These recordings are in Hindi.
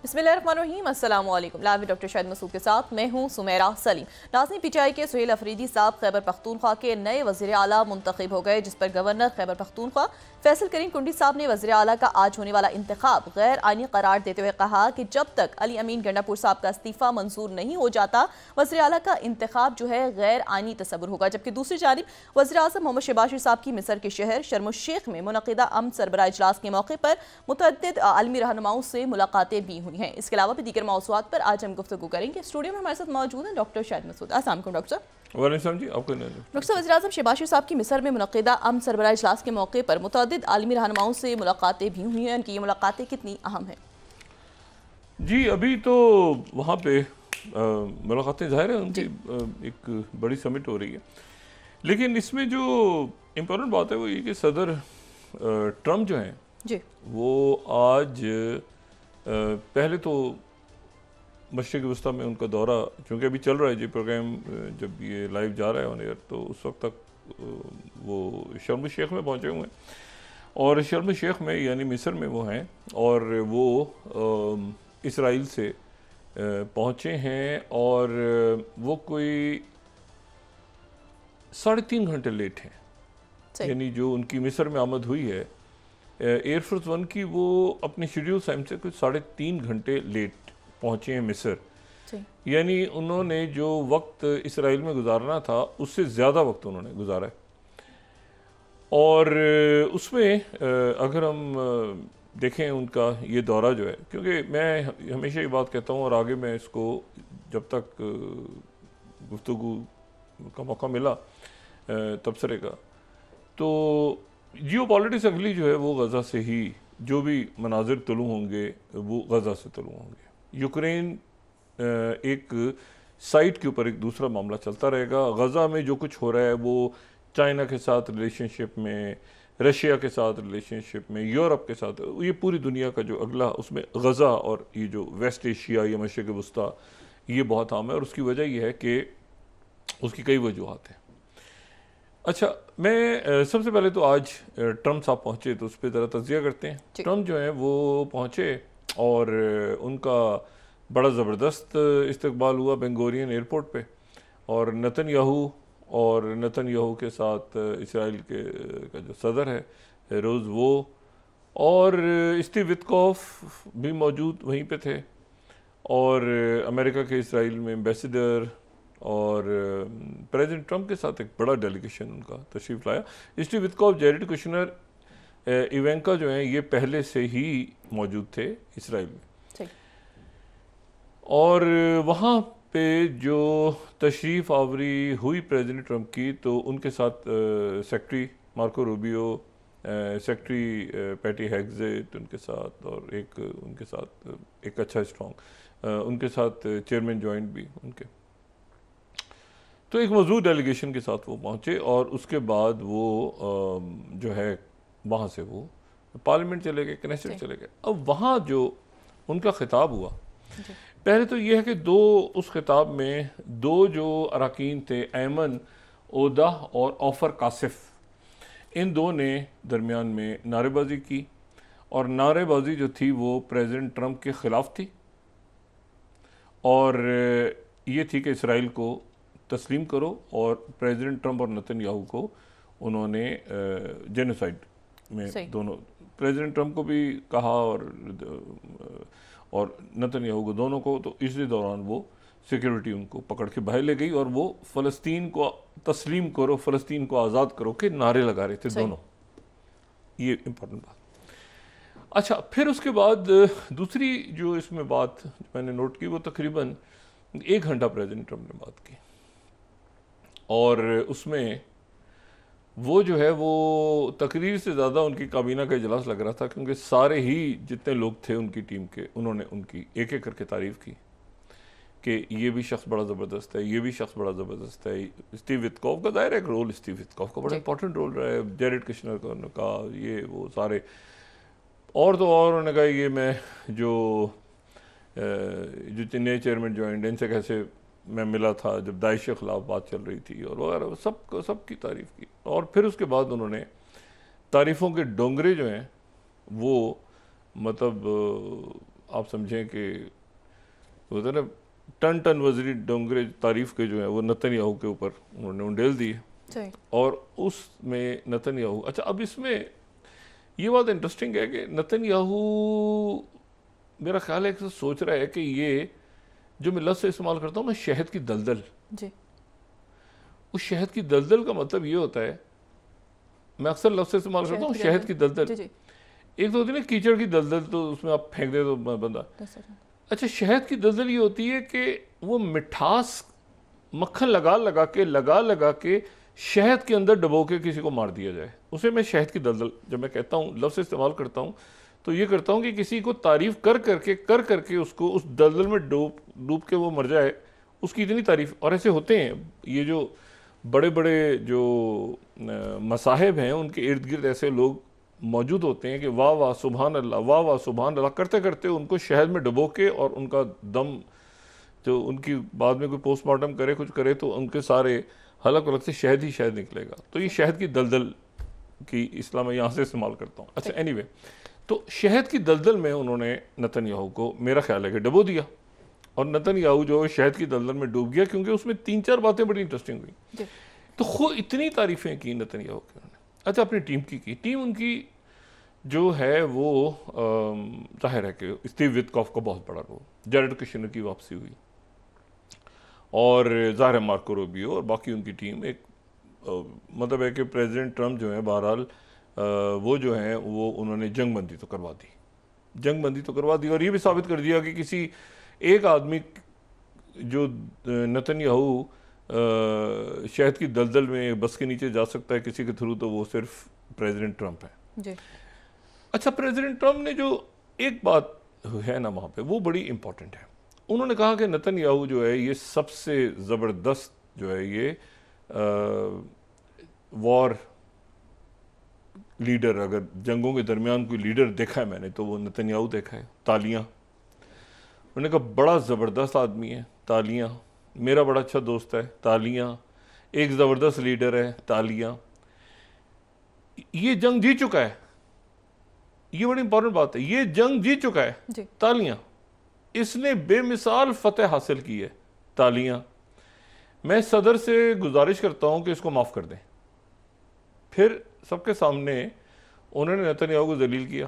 बिस्मिल्लाहिर्रहमानिर्रहीम, अस्सलाम वालेकुम। लाइव डॉक्टर शाहिद मसूद के साथ मैं हूँ सुमेरा सलीम। नाज़रीन, पीटीआई के सुहेल अफरीदी साहब खैबर पख्तूनख्वा के नए वज़ीर आला मुंतखब हो गए, जिस पर गवर्नर खैबर पख्तूनख्वा फैसल करीम कुंडी साहब ने वज़ीर आला का आज होने वाला इंतखाब गैर आइनी करार देते हुए कहा कि जब तक अली अमीन गंडापुर साहब का इस्तीफ़ा मंजूर नहीं हो जाता, वज़ीर आला का इंतखाब जो है गैर आइनी तसव्वुर होगा। जबकि दूसरी जानिब वज़ीर आज़म मोहम्मद शहबाज शरीफ साहब की मिस्र के शहर शर्म अल शेख में मुनक़िदा अमन सरबराह इजलास के मौके पर मुतअद्दिद आलमी रहनुमाओं से मुलाकातें भी हुई हैं। इसके अलावा भी दीगर मौज़ूआत पर आज हम गुफ्तगू करेंगे। स्टूडियो में हमारे साथ मौजूद हैं डॉक्टर शाहिद मसूद। अस्सलाम वालेकुम डॉक्टर साहब। जी आपको डॉक्टर साहब, वज़ीर आज़म शहबाज शरीफ साहब की मिस्र में मुनक़िदा अमन सरबराह इजलास के मौके पर मुतअद्दिद आलमी रहनुमाओं से मुलाकातें भी हुई हैं। उनकी ये मुलाकातें कितनी अहम हैं? जी, अभी तो वहाँ पे मुलाकातें ज़ाहिर है उनकी एक बड़ी समिट हो रही है, लेकिन इसमें जो इम्पोर्टेंट बात है वो ये कि सदर ट्रम्प जो हैं जी, वो आज पहले तो मशरिक़ वस्ता में उनका दौरा, चूँकि अभी चल रहा है जी प्रोग्राम, जब ये लाइव जा रहा है ऑन एयर, तो उस वक्त तक वो शर्म शेख में पहुँचे हुए हैं और शर्म शेख में यानी मिस्र में वो हैं और वो इसराइल से पहुँचे हैं और वो कोई 3.5 घंटे लेट हैं। यानी जो उनकी मिस्र में आमद हुई है एयरफोर्स वन की, वो अपने शेड्यूल टाइम से कुछ 3.5 घंटे लेट पहुँचे हैं मिस्र। यानी उन्होंने जो वक्त इसराइल में गुजारना था उससे ज़्यादा वक्त उन्होंने गुजारा है। और उसमें अगर हम देखें उनका ये दौरा जो है, क्योंकि मैं हमेशा ये बात कहता हूँ और आगे मैं इसको जब तक गुफ्तगू का मौका मिला तबसरे का, तो जियो पॉलिटिक्स अगली जो है वो गज़ा से ही जो भी मनाजिर तुलू होंगे वो गज़ा से तुलू होंगे। यूक्रेन एक साइट के ऊपर एक दूसरा मामला चलता रहेगा। गज़ा में जो कुछ हो रहा है वो चाइना के साथ रिलेशनशिप में, रशिया के साथ रिलेशनशिप में, यूरोप के साथ, ये पूरी दुनिया का जो अगला उसमें गज़ा और ये जो वेस्ट एशिया या मशरिक़ वस्ता ये बहुत आम है और उसकी वजह यह है कि उसकी कई वजूहत हैं। अच्छा, मैं सबसे पहले तो आज ट्रम्प साहब पहुँचे तो उस पर ज़रा तज़किया करते हैं। ट्रम्प जो हैं वो पहुँचे और उनका बड़ा ज़बरदस्त इस्तकबाल हुआ बेंगोरियन एयरपोर्ट पे और नेतन्याहू के साथ इसराइल के का जो सदर है रोज़ वो और स्टीव विटकॉफ भी मौजूद वहीं पे थे और अमेरिका के इसराइल में एम्बेसडर और प्रेसिडेंट ट्रम्प के साथ एक बड़ा डेलीगेशन उनका तशरीफ़ लाया। स्टीव विटकॉफ, जेरेड कुशनर, इवेंका जो हैं ये पहले से ही मौजूद थे इसराइल में और वहाँ पे जो तशरीफ़ आवरी हुई प्रेसिडेंट ट्रम्प की, तो उनके साथ secretary Marco Rubio, secretary Pete Hegseth उनके साथ और एक उनके साथ एक अच्छा स्ट्रॉन्ग उनके साथ चेयरमैन जॉइंट भी उनके, तो एक मौजूद डेलीगेशन के साथ वो पहुँचे और उसके बाद वो जो है वहाँ से वो पार्लियामेंट चले गए, कनेक्शन चले गए। अब वहाँ जो उनका खिताब हुआ, पहले तो ये है कि उस खिताब में दो जो अरकान थे, ऐमन ओदा और ऑफर कासिफ, इन दो ने दरमियान में नारेबाजी की और नारेबाजी जो थी वो प्रेसिडेंट ट्रम्प के ख़िलाफ़ थी और ये थी कि इसराइल को तस्लीम करो और प्रेसिडेंट ट्रम्प और नेतन्याहू को उन्होंने जेनोसाइड में दोनों, प्रेसिडेंट ट्रम्प को भी कहा और नेतन्याहू को, दोनों को, तो इसी दौरान वो सिक्योरिटी उनको पकड़ के बाहर ले गई और वो फ़लस्तीन को तस्लीम करो, फ़लस्तीन को आज़ाद करो के नारे लगा रहे थे दोनों। ये इम्पोर्टेंट बात। अच्छा, फिर उसके बाद दूसरी जो इसमें बात मैंने नोट की, वो तकरीबन 1 घंटा प्रेसिडेंट ट्रम्प ने बात की और उसमें वो जो है वो तकरीर से ज़्यादा उनकी काबीना का इजलास लग रहा था, क्योंकि सारे ही जितने लोग थे उनकी टीम के, उन्होंने उनकी एक एक करके तारीफ़ की कि ये भी शख्स बड़ा ज़बरदस्त है, ये भी शख्स बड़ा ज़बरदस्त है। स्टीव विटकॉफ का दायरा एक रोल, स्टीव विटकॉफ का बड़ा इंपॉर्टेंट रोल रहा है, जेरेड कुशनर का ये वो सारे, और तो और उन्होंने कहा ये मैं जो नए चेयरमैन जॉइंट, इनसे कैसे मैं मिला था जब दाइश के ख़िलाफ़ बात चल रही थी और वगैरह, सब की तारीफ़ की। और फिर उसके बाद उन्होंने तारीफ़ों के डोंगरे जो हैं वो मतलब आप समझें कि होता है ना टन टन वज़री डोंगरे तारीफ़ के जो है वो नेतन्याहू के ऊपर उन्होंने उंडेल दिए। और उसमें नेतन्याहू, अच्छा अब इसमें ये बात इंटरेस्टिंग है कि नेतन्याहू मेरा ख्याल है कि सोच रहा है कि ये जो मैं लफ्ज़ इस्तेमाल करता हूँ ना, शहद की दलदल जी, उस शहद की दलदल का मतलब ये होता है, मैं अक्सर लफ्ज़ इस्तेमाल करता हूँ शहद की दलदल। एक तो होती है ना कीचड़ की दलदल, तो उसमें आप फेंक दे तो बंदा, अच्छा शहद की दलदल ये होती है कि वो मिठास मक्खन लगा लगा के शहद के अंदर डबो के किसी को मार दिया जाए, उसे मैं शहद की दलदल, जब मैं कहता हूँ लफ्ज़ इस्तेमाल करता हूँ तो ये करता हूँ कि किसी को तारीफ़ कर करके उसको उस दलदल में डूब के वो मर जाए, उसकी इतनी तारीफ़। और ऐसे होते हैं, ये जो बड़े बड़े जो मसाहिब हैं उनके इर्द गिर्द ऐसे लोग मौजूद होते हैं कि वाह वाह सुभान अल्लाह, वाह वाह सुभान अल्लाह करते करते उनको शहद में डुबो के, और उनका दम जो उनकी बाद में कोई पोस्टमार्टम करे कुछ करे तो उनके सारे हलक वलक से शहद ही शहद निकलेगा। तो ये शहद की दलदल की इस्लाम में यहाँ से इस्तेमाल करता हूँ। अच्छा एनीवे, तो शहद की दलदल में उन्होंने नेतन्याहू को मेरा ख्याल है कि डुबो दिया, और नेतन्याहू जो शहद की दलदल में डूब गया, क्योंकि उसमें 3-4 बातें बड़ी इंटरेस्टिंग हुई। तो खुद इतनी तारीफ़ें की नेतन्याहू की उन्होंने। अच्छा अपनी टीम की टीम उनकी जो है वो जाहिर है कि स्टीव विटकॉफ का बहुत बड़ा रोल, जैरेड कुशनर की वापसी हुई, और ज़ाहिर है मार्को रूबियो और बाकी उनकी टीम एक मतलब है कि प्रेसिडेंट ट्रम्प जो है बहरहाल वो जो है वो उन्होंने जंगबंदी तो करवा दी, और ये भी साबित कर दिया कि किसी एक आदमी जो नेतन्याहू शहद की दलदल में बस के नीचे जा सकता है किसी के थ्रू, तो वो सिर्फ प्रेसिडेंट ट्रम्प है जी। अच्छा प्रेसिडेंट ट्रम्प ने जो एक बात है ना वहाँ पे, वो बड़ी इंपॉर्टेंट है। उन्होंने कहा कि नेतन्याहू जो है ये सबसे ज़बरदस्त जो है ये वॉर लीडर, अगर जंगों के दरमियान कोई लीडर देखा है मैंने तो वो नेतन्याहू देखा है। तालियां, उन्होंने कहा बड़ा ज़बरदस्त आदमी है, तालियां, मेरा बड़ा अच्छा दोस्त है, तालियां, एक ज़बरदस्त लीडर है, तालियां, ये जंग जीत चुका है, ये बड़ी इंपॉर्टेंट बात है, ये जंग जीत चुका है, तालियां, इसने बेमिसाल फतेह हासिल की है, तालियां। मैं सदर से गुजारिश करता हूं कि इसको माफ़ कर दें। फिर सबके सामने उन्होंने नेतन्याहू को जलील किया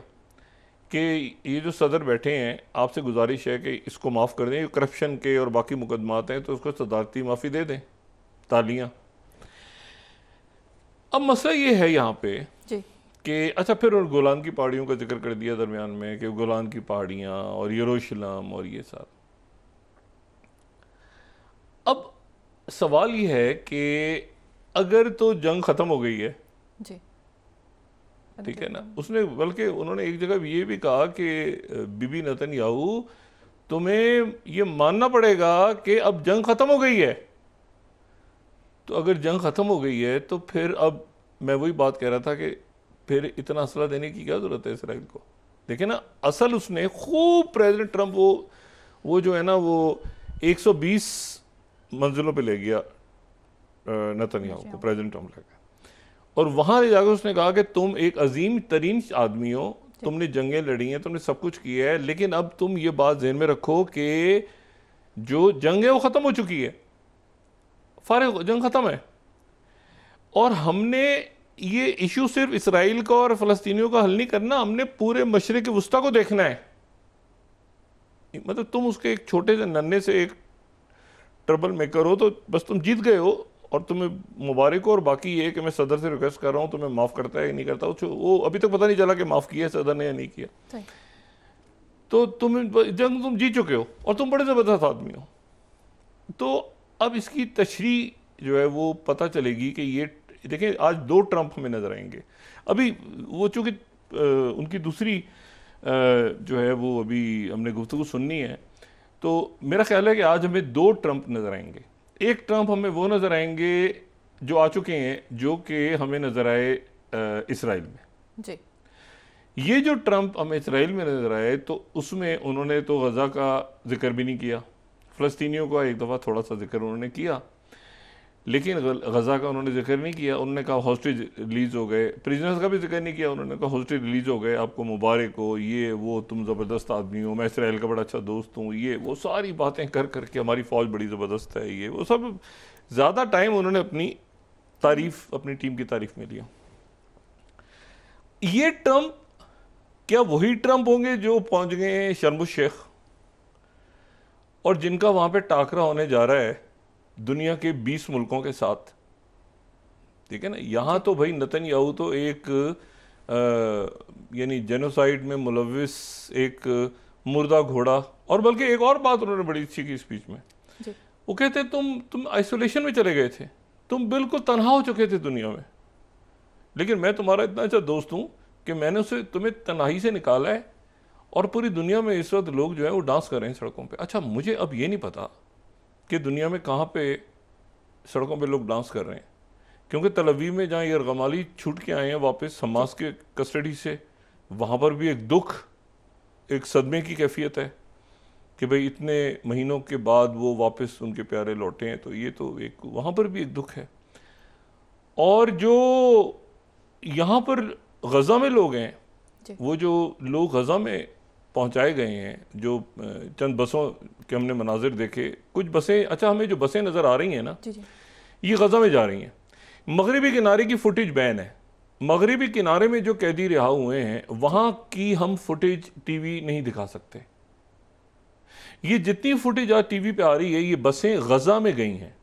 कि ये जो सदर बैठे हैं, आपसे गुजारिश है कि इसको माफ़ कर दें, ये करप्शन के और बाकी मुकदमात हैं तो उसको सदारती माफ़ी दे दें, तालियां। अब मसला ये है यहाँ पे कि अच्छा फिर और गोलान की पहाड़ियों का जिक्र कर दिया दरमियान में कि गोलान की पहाड़ियाँ और यरूशलेम और ये सारा। अब सवाल ये है कि अगर तो जंग ख़त्म हो गई है जी, ठीक है ना, उसने बल्कि उन्होंने एक जगह ये भी कहा कि बीबी नेतन्याहू तुम्हें ये मानना पड़ेगा कि अब जंग ख़त्म हो गई है। तो अगर जंग ख़त्म हो गई है तो फिर अब मैं वही बात कह रहा था कि फिर इतना असला देने की क्या ज़रूरत है इसराइल को। देखिए ना, असल उसने खूब प्रेसिडेंट ट्रम्प वो जो है ना वो 120 मंजिलों पे ले गया नेतन्याहू को, प्रेसिडेंट ट्रम्प ले गया, और वहाँ ले जाकर उसने कहा कि तुम एक अजीम तरीन आदमी हो, तुमने जंगें लड़ी हैं, तुमने सब कुछ किया है, लेकिन अब तुम ये बात ज़हन में रखो कि जो जंग है वो ख़त्म हो चुकी है, फारिग जंग ख़त्म है, और हमने ये इशू सिर्फ इसराइल का और फ़लस्तीनियों का हल नहीं करना, हमने पूरे मशरिक़ वुस्ता को देखना है। मतलब तुम उसके एक छोटे से नन्हे से एक ट्रबल मेकर हो तो बस तुम जीत गए हो, और तुम्हें मुबारक हो। और बाकी ये कि मैं सदर से रिक्वेस्ट कर रहा हूँ तुम्हें माफ़ करता है या नहीं करता, वो अभी तक पता नहीं चला कि माफ़ किया सदर ने या नहीं किया। तो तुम जंग तुम जीत चुके हो और तुम बड़े ज़बरदस्त आदमी हो। तो अब इसकी तशरी जो है वो पता चलेगी कि ये देखें आज 2 ट्रम्प हमें नज़र आएंगे। अभी वो चूँकि उनकी दूसरी जो है वो अभी हमने गुफ्तगू सुननी है, तो मेरा ख्याल है कि आज हमें 2 ट्रम्प नज़र आएंगे। एक ट्रम्प हमें वो नज़र आएंगे जो आ चुके हैं, जो कि हमें नज़र आए इसराइल में जी। ये जो ट्रम्प हमें इसराइल में नज़र आए तो उसमें उन्होंने तो गज़ा का जिक्र भी नहीं किया, फ़लस्तीनियों का एक दफ़ा थोड़ा सा जिक्र उन्होंने किया, लेकिन गज़ा का उन्होंने जिक्र नहीं किया। उन्होंने कहा हॉस्टेज रिलीज़ हो गए, प्रिजनर्स का भी जिक्र नहीं किया। उन्होंने कहा हॉस्टेज रिलीज़ हो गए, आपको मुबारक हो, ये वो, तुम ज़बरदस्त आदमी हो, मैं इसराइल का बड़ा अच्छा दोस्त हूँ, ये वो सारी बातें कर करके हमारी फ़ौज बड़ी ज़बरदस्त है, ये वो सब। ज़्यादा टाइम उन्होंने अपनी तारीफ़, अपनी टीम की तारीफ़ में लिया। ये ट्रंप क्या वही ट्रंप होंगे जो पहुंच गए शर्म शेख और जिनका वहां पे टाकरा होने जा रहा है दुनिया के 20 मुल्कों के साथ? ठीक है ना। यहां तो भाई नेतन्याहू तो एक यानी जेनोसाइड में मुलविस एक मुर्दा घोड़ा। और बल्कि एक और बात उन्होंने बड़ी अच्छी की स्पीच में, वो कहते तुम आइसोलेशन में चले गए थे, तुम बिल्कुल तन्हा हो चुके थे दुनिया में, लेकिन मैं तुम्हारा इतना अच्छा दोस्त हूं कि मैंने उसे तुम्हें तन्हाई से निकाला है और पूरी दुनिया में इस वक्त लोग जो है वो डांस कर रहे हैं सड़कों पे। अच्छा, मुझे अब ये नहीं पता कि दुनिया में कहाँ पे सड़कों पे लोग डांस कर रहे हैं, क्योंकि तल अवीव में जहाँ यरगमाली छूट के आए हैं वापस हमास के कस्टडी से, वहाँ पर भी एक दुख, एक सदमे की कैफियत है कि भाई इतने महीनों के बाद वो वापस उनके प्यारे लौटे हैं। तो ये तो एक वहाँ पर भी एक दुख है। और जो यहाँ पर गज़ा में लोग हैं, वो जो लोग गज़ा में पहुँचाए गए हैं, जो चंद बसों के हमने मनाजिर देखे, कुछ बसें, अच्छा हमें जो बसें नज़र आ रही हैं ना, ये गज़ा में जा रही हैं। मगरिबी किनारे की फुटेज बैन है। मगरिबी किनारे में जो कैदी रिहा हुए हैं वहाँ की हम फुटेज टीवी नहीं दिखा सकते। ये जितनी फुटेज आज टीवी पे आ रही है, ये बसें गज़ा में गई हैं।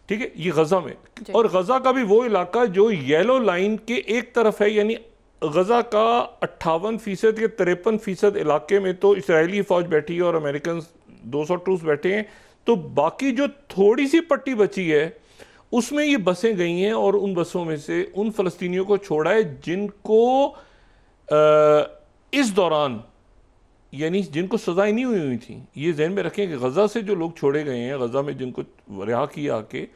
ठीक है, ये गज़ा में, और गज़ा का भी वो इलाका जो येलो लाइन के एक तरफ है, यानी गज़ा का 58% या 53% इलाके में तो इसराइली फ़ौज बैठी है और अमेरिकन 200 ट्रूप्स बैठे हैं। तो बाकी जो थोड़ी सी पट्टी बची है उसमें ये बसें गई हैं और उन बसों में से उन फ़लस्तीनियों को छोड़ा है जिनको इस दौरान, यानी जिनको सजाएं नहीं हुई थी। ये जहन में रखें कि गज़ा से जो लोग छोड़े गए हैं, गज़ा में जिनको रिहा किया आके,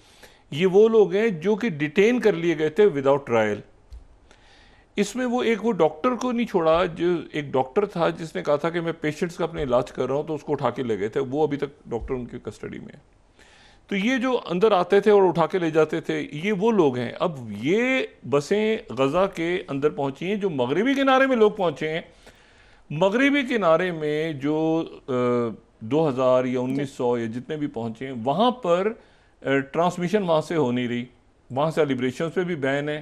ये वो लोग हैं जो कि डिटेन कर लिए गए थे विदाउट ट्रायल। इसमें वो डॉक्टर को नहीं छोड़ा, जो एक डॉक्टर था जिसने कहा था कि मैं पेशेंट्स का अपने इलाज कर रहा हूँ, तो उसको उठा के ले गए थे। वो अभी तक डॉक्टर उनकी कस्टडी में है। तो ये जो अंदर आते थे और उठा के ले जाते थे, ये वो लोग हैं। अब ये बसें गज़ा के अंदर पहुंची हैं। जो मगरिबी किनारे में लोग पहुंचे हैं, मगरिबी किनारे में जो 2000 या 1900 या जितने भी पहुंचे हैं, वहाँ पर ट्रांसमिशन वहाँ से हो नहीं रही। वहाँ सेलिब्रेशन पे भी बैन है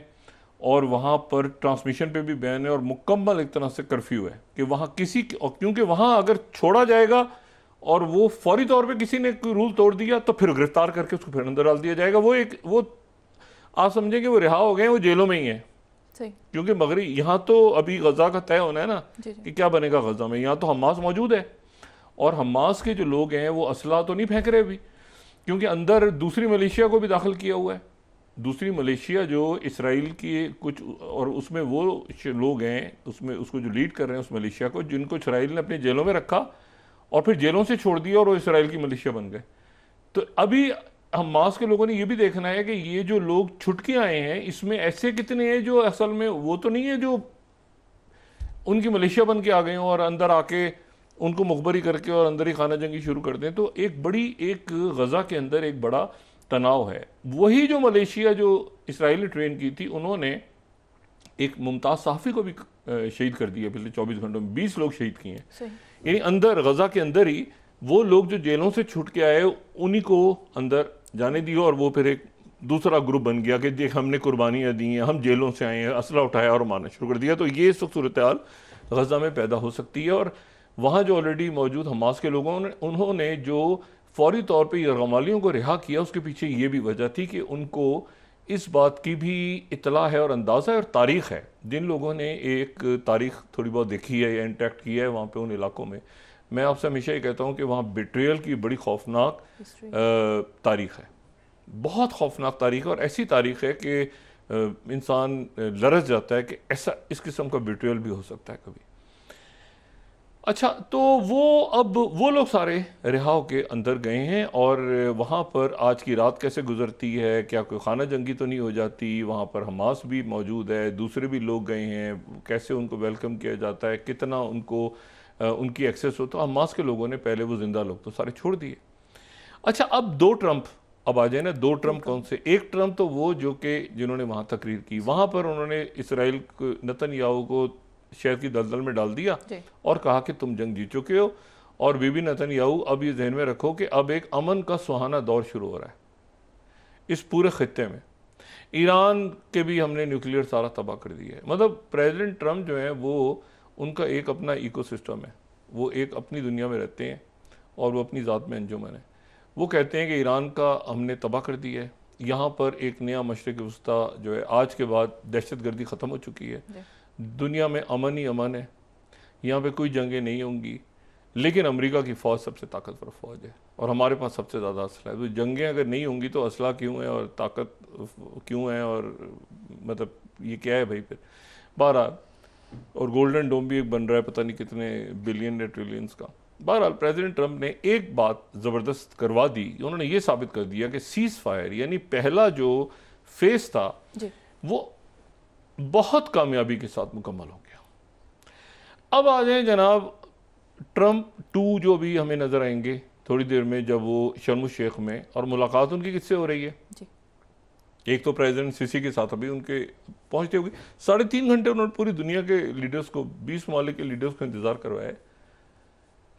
और वहाँ पर ट्रांसमिशन पे भी बैन है और मुकम्मल एक तरह से कर्फ्यू है कि वहाँ किसी, क्योंकि वहाँ अगर छोड़ा जाएगा और वो फौरी तौर पे किसी ने कोई रूल तोड़ दिया तो फिर गिरफ्तार करके उसको फिर अंदर डाल दिया जाएगा। वो आप समझेंगे वो रिहा हो गए, वो जेलों में ही है। क्योंकि मगरी यहाँ तो अभी गज़ा का तय होना है ना कि क्या बनेगा गज़ा में। यहाँ तो हमास मौजूद है और हमास के जो लोग हैं वो असला तो नहीं फेंक रहे अभी, क्योंकि अंदर दूसरी मलेशिया को भी दाखिल किया हुआ है। दूसरी मलेशिया जो इसराइल की कुछ, और उसमें वो लोग हैं, उसमें उसको जो लीड कर रहे हैं उस मलेशिया को, जिनको इसराइल ने अपनी जेलों में रखा और फिर जेलों से छोड़ दिया और वो इसराइल की मलेशिया बन गए। तो अभी हमास के लोगों ने ये भी देखना है कि ये जो लोग छुट के आए हैं इसमें ऐसे कितने हैं जो असल में वो तो नहीं है जो उनकी मलेशिया बन के आ गए हों और अंदर आके उनको मुखबरी करके और अंदर ही खाना जंगी शुरू कर दें। तो एक गज़ा के अंदर एक बड़ा तनाव है। वही जो मलेशिया जो इसराइल ने ट्रेन की थी, उन्होंने एक मुमताज़ सहाफ़ी को भी शहीद कर दिया पिछले 24 घंटों में। 20 लोग शहीद किए हैं। यानी अंदर गज़ा के अंदर ही वो लोग जो जेलों से छूट के आए उन्हीं को अंदर जाने दिया और वो फिर एक दूसरा ग्रुप बन गया कि देख हमने कुर्बानियाँ दी हैं, हम जेलों से आए हैं, असला उठाया और मारना शुरू कर दिया। तो ये इस वक्त सूरत हाल गज़ा में पैदा हो सकती है। और वहाँ जो ऑलरेडी मौजूद हमास के लोगों ने, उन्होंने जो फौरी तौर पर यरगमालियों को रिहा किया, उसके पीछे ये भी वजह थी कि उनको इस बात की भी इतला है और अंदाज़ा है और तारीख़ है। जिन लोगों ने एक तारीख़ थोड़ी बहुत देखी है या इंटरेक्ट किया है वहाँ पे उन इलाकों में, मैं आपसे हमेशा ये कहता हूँ कि वहाँ बिट्रेयल की बड़ी खौफनाक तारीख़ है, बहुत खौफनाक तारीख़ है। और ऐसी तारीख़ है कि इंसान लरज़ जाता है कि ऐसा इस किस्म का बिट्रेयल भी हो सकता है कभी। अच्छा, तो वो लोग सारे रिहा के अंदर गए हैं और वहाँ पर आज की रात कैसे गुजरती है, क्या कोई खाना जंगी तो नहीं हो जाती, वहाँ पर हमास भी मौजूद है, दूसरे भी लोग गए हैं, कैसे उनको वेलकम किया जाता है, कितना उनको उनकी एक्सेस हो। तो हमास के लोगों ने पहले वो जिंदा लोग तो सारे छोड़ दिए। अच्छा, अब 2 ट्रंप अब आ जाए ना, 2 ट्रम्प कौन से? एक ट्रम्प तो वो जो कि जिन्होंने वहाँ तकरीर की, वहाँ पर उन्होंने इसराइल को, नेतन्याहू को शहर की दलदल में डाल दिया और कहा कि तुम जंग जीत चुके हो। और बीबी नेतन्याहू, अब ये ध्यान में रखो कि अब एक अमन का सुहाना दौर शुरू हो रहा है इस पूरे खित्ते में। ईरान के भी हमने न्यूक्लियर सारा तबाह कर दिया है। मतलब प्रेसिडेंट ट्रम्प जो है वो, उनका एक अपना इकोसिस्टम है, वो एक अपनी दुनिया में रहते हैं और वो अपनी ज़ात में अंजुमन है। वो कहते हैं कि ईरान का हमने तबाह कर दिया है, यहाँ पर एक नया मशरिक़ वस्ता जो है, आज के बाद दहशतगर्दी ख़त्म हो चुकी है, दुनिया में अमन ही अमन है, यहाँ पे कोई जंगें नहीं होंगी, लेकिन अमेरिका की फ़ौज सबसे ताकतवर फ़ौज है और हमारे पास सबसे ज़्यादा असला है। तो जंगें अगर नहीं होंगी तो असला क्यों है और ताकत क्यों है, और मतलब ये क्या है भाई फिर। बहरहाल, और गोल्डन डोम भी एक बन रहा है पता नहीं कितने बिलियन या ट्रिलियंस का। बहरहाल प्रेसिडेंट ट्रम्प ने एक बात ज़बरदस्त करवा दी, उन्होंने ये साबित कर दिया कि सीज़ फायर यानी पहला जो फेस था वो बहुत कामयाबी के साथ मुकम्मल हो गया। अब आ जाए जनाब ट्रम्प 2 जो भी हमें नज़र आएंगे थोड़ी देर में, जब वो शर्म शेख में, और मुलाकात उनकी किससे हो रही है जी। एक तो प्रेसिडेंट सीसी के साथ अभी उनके पहुंचते हुए 3.5 घंटे उन्होंने पूरी दुनिया के लीडर्स को, 20 ममालिक के लीडर्स को इंतज़ार करवाया है।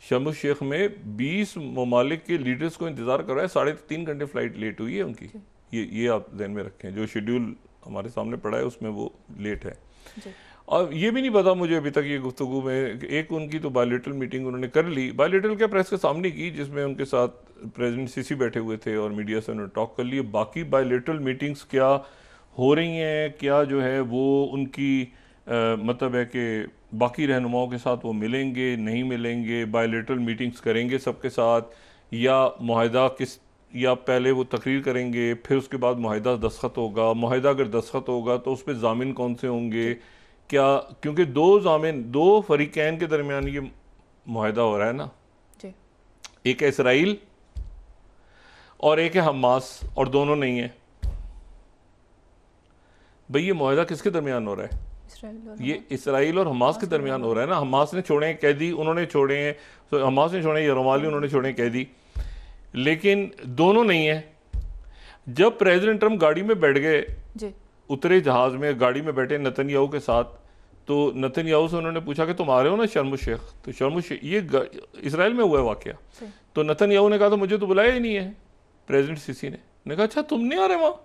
शर्म शेख में 20 ममालिक के लीडर्स को इंतज़ार करवाया, 3.5 घंटे फ्लाइट लेट हुई है उनकी। ये आप ध्यान में रखें, जो शेड्यूल हमारे सामने पड़ा है उसमें वो लेट है। और ये भी नहीं पता मुझे अभी तक ये गुफ्तगू में, एक उनकी तो बायलेटरल मीटिंग उन्होंने कर ली, बायलेटरल क्या प्रेस के सामने की, जिसमें उनके साथ प्रेसिडेंट सीसी बैठे हुए थे और मीडिया से उन्होंने टॉक कर लिए। बाकी बायलेटरल मीटिंग्स क्या हो रही हैं, क्या जो है वो उनकी मतलब है कि बाकी रहनुमाओं के साथ वो मिलेंगे नहीं मिलेंगे, बायलेटरल मीटिंग्स करेंगे सबके साथ, या मुआहदा किस, या पहले वो तकरीर करेंगे फिर उसके बाद मुआहदा दस्तखत होगा, मुआहदा अगर दस्तखत होगा तो उस पर जामिन कौन से होंगे क्या, क्योंकि 2 फरीकैन के दरमियान ये मुआहदा हो रहा है ना जी। एक है इसराइल और एक है हमास, और दोनों नहीं है भाई। ये मुआहदा किसके दरमियान हो रहा है? ये इसराइल और हमास के दरमियान हो रहा है ना। हमास ने छोड़े हैं कैदी, उन्होंने छोड़े हैं, तो हमास ने छोड़े यरमाली, उन्होंने छोड़े हैं कैदी, लेकिन दोनों नहीं है। जब प्रेसिडेंट ट्रम्प गाड़ी में बैठ गए, उतरे जहाज में, गाड़ी में बैठे नेतन्याहू के साथ, तो नेतन्याहू से उन्होंने पूछा कि तुम आ रहे हो ना शर्म शेख? तो शर्म शेख ये इसराइल में हुआ है वाकया। तो नेतन्याहू ने कहा तो मुझे तो बुलाया ही नहीं है प्रेसिडेंट सीसी ने कहा अच्छा तुम नहीं आ रहे वहाँ?